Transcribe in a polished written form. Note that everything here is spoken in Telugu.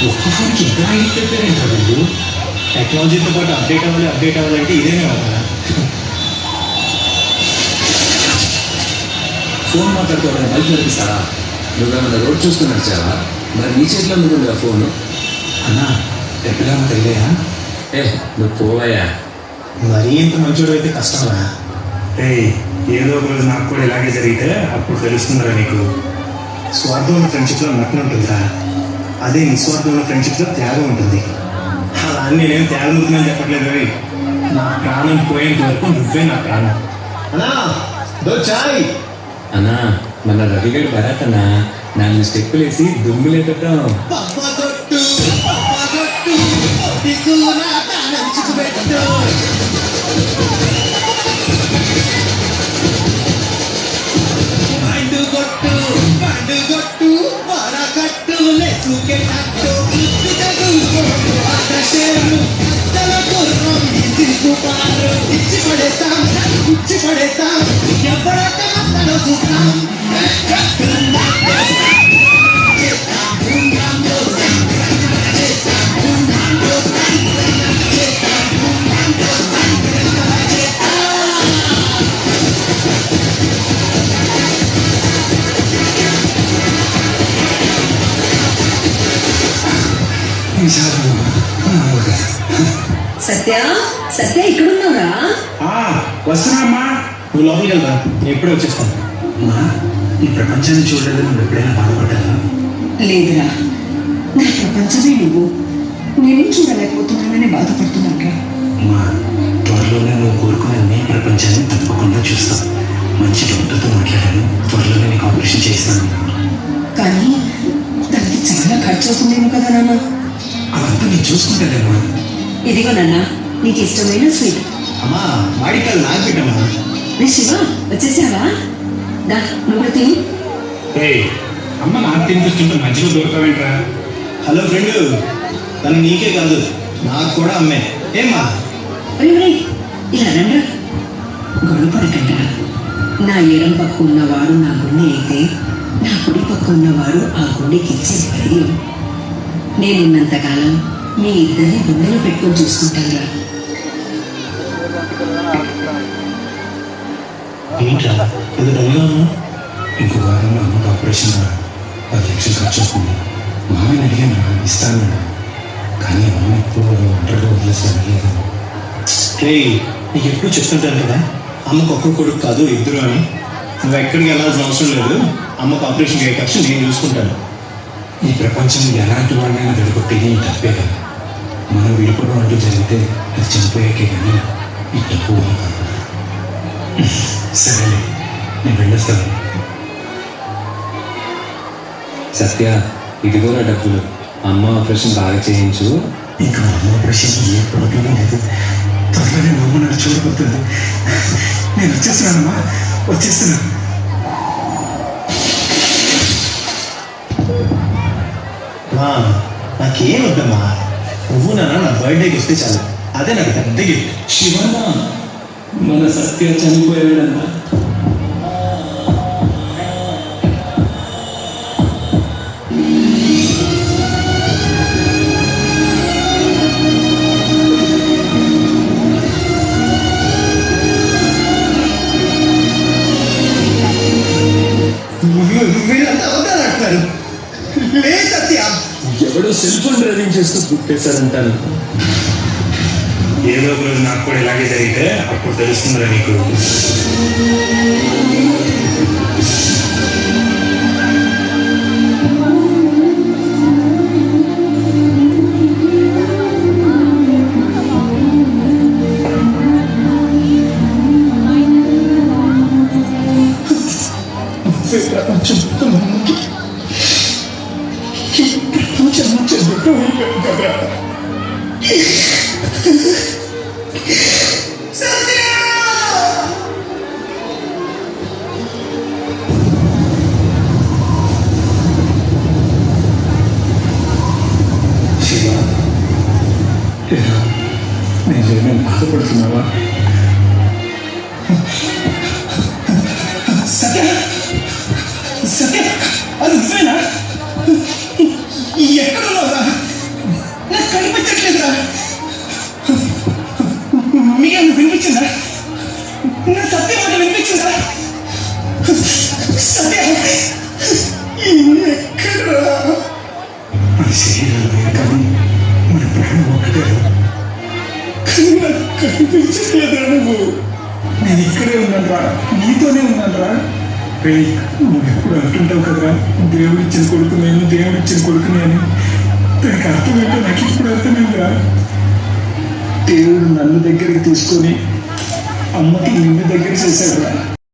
ఒక్క ఫోన్కి ఇంకా హైట్ చెప్పారేంటో వీళ్ళు. టెక్నాలజీతో పాటు అప్డేట్ అవ్వాలంటే ఇదేనే కదా. ఫోన్ మాట్లాడుకోవడం బైక్ నడిపిస్తారా? నువ్వేమన్నా రోడ్ చూసుకుని నడిచావా? మరి నీ చేతిలో ఉంది ఆ ఫోను. అన్నా ఎప్పుడైనా తెలియదా? నువ్వు పోవయ్యా. మరీ ఇంత మంచోడు అయితే కష్టమా? ఏదో ఒక రోజు నాకు కూడా ఇలాగే జరిగితే అప్పుడు తెలుస్తుందిరా నీకు. స్వార్థం ఉన్న ఫ్రెండ్షిప్లో నటన ఉంటుందిరా, అదే నిస్వార్థం ఉన్న ఫ్రెండ్షిప్లో త్యాగం ఉంటుంది. అలా అని నేనేం త్యాగం ఉంటుందని చెప్పట్లేదు రవి. నా ప్రాణం పోయేంత వరకు నువ్వే నా ప్రాణం. అన్నా దో చాయ్. అన్నా మన రవిగడు భరత్ అన్నా 4 స్టెప్పులు వేసి దుమ్ములేటం. సత్య సత్య ఇక్కడున్నావురా? వస్తున్నా అమ్మా, నువ్వు లోపలికి వెళ్తా, నేను ఎప్పుడే వచ్చేస్తాను. అమ్మా ఈ ప్రపంచాన్ని చూడలేదు, నువ్వు ఎప్పుడైనా బాధపడ్డావా? లేదురా, నా ప్రపంచమే నువ్వు. నేనేం చూడలేకపోతున్నానని బాధపడుతున్నాగా. అమ్మా త్వరలోనే నువ్వు కోరుకునే నీ ప్రపంచాన్ని తప్పకుండా చూస్తావు. మంచి డాక్టర్తో మాట్లాడాను, త్వరలోనే నీకు ఆపరేషన్ చేస్తాను. కానీ దానికి చాలా ఖర్చు అవుతుందేమో కదా నాన్న. అదంతా నేను చూసుకుంటానమ్మా. ఇదిగో నాన్న, నీకు ఇష్టమైన స్వీట్. అమ్మా వాడికాలు నాకు పెట్టమ్మా. రే శివ, వచ్చేసావా? దా నువ్వు తిని. అమ్మ నాకు తినిపిస్తుంటే మధ్యలో దొరకవేంట్రా? హలో ఫ్రెండ్, తను నీకే కాదు నాకు కూడా అమ్మే. ఏమ్మా ఇలా రండి. గొడవ పడకంటారా? నా ఎడం పక్క ఉన్నవాడు నా గుండె అయితే నా కుడి పక్క ఉన్నవాడు ఆ గుండెకి ఇచ్చే ధైర్యం. నేనున్నంతకాలం మీ ఇద్దరిని గుండెలో పెట్టుకొని చూసుకుంటారా? ఏంట్రా ఏదో డల్గా ఉన్నా? ఇంకో వారంలో అమ్మకు ఆపరేషన్ 10 లక్షలు ఖర్చు అవుతుంది. మామని అడిగాను, ఇస్తాను, కానీ అమ్మ ఎప్పుడు ఒంటరిగా వదిలేస్తాను. నీకు ఎప్పుడు చెప్తుంటాను కదా, అమ్మకు ఒక్క కొడుకు కాదు 2 అని. నువ్వు ఎక్కడికి వెళ్ళాల్సిన అవసరం లేదు. అమ్మకు ఆపరేషన్ అయ్యే ఖర్చు నేను చూసుకుంటాను. ఈ ప్రపంచంలో ఎలాంటి వాడినైనా విడగొట్టేది ఈ డబ్బే కదా. మనం విడిపోవడం అంటూ జరిగితే అది చనిపోయాకే కానీ ఈ డబ్బు కాదు. సరేలే, నేను వెళ్ళొస్తాను. సత్య, ఇదిగో నా డబ్బులు. అమ్మ ఆపరేషన్ బాగా చేయించు. ఇంకా అమ్మ ఆపరేషన్ ఏ ప్రాబ్లం లేదు. త్వరలోనే మా అమ్మ నన్ను చూడబోతుంది. నేను వచ్చేస్తున్నానమ్మా, వచ్చేస్తున్నాను. నాకేం వద్దమ్మా, నువ్వు నా బర్త్డేకి వస్తే చాలు, అదే నాకు పెద్ద గిఫ్ట్. శివన్న, మన సత్య చనిపోయాడన్నా. వీళ్ళంతా అవుతారంటారు. లే సత్య, ఎవడో సెల్ ఫోన్ డ్రైవింగ్ చేస్తూ పుట్టేశారంటాను. ఏదో ఒక రోజు నాకు కూడా ఇలాగే జరిగితే అప్పుడు తెలుస్తుందిరా నీకు. ప్రపంచం కదా. శివ, నేను బాధపడుతున్నావా? సత్య, సత్య, అది నువ్వేనా? ఎక్కడున్నావురా? కానీ నాకు కనిపించట్లేదురా నువ్వు. నేను ఇక్కడే ఉన్నాను రా, నీతోనే ఉన్నాను రా. రే, నువ్వు ఎప్పుడు అంటుంటావు కదరా, దేవుడిచ్చిన కొడుకు నేను, దేవుడిచ్చిన కొడుకు నేను. దానికి అర్థం ఏంటో నాకు ఇప్పుడు అర్థమైందిరా. దేవుడు నన్ను దగ్గరికి తీసుకొని అమ్మకి నిన్ను దగ్గర చేశాడు రా.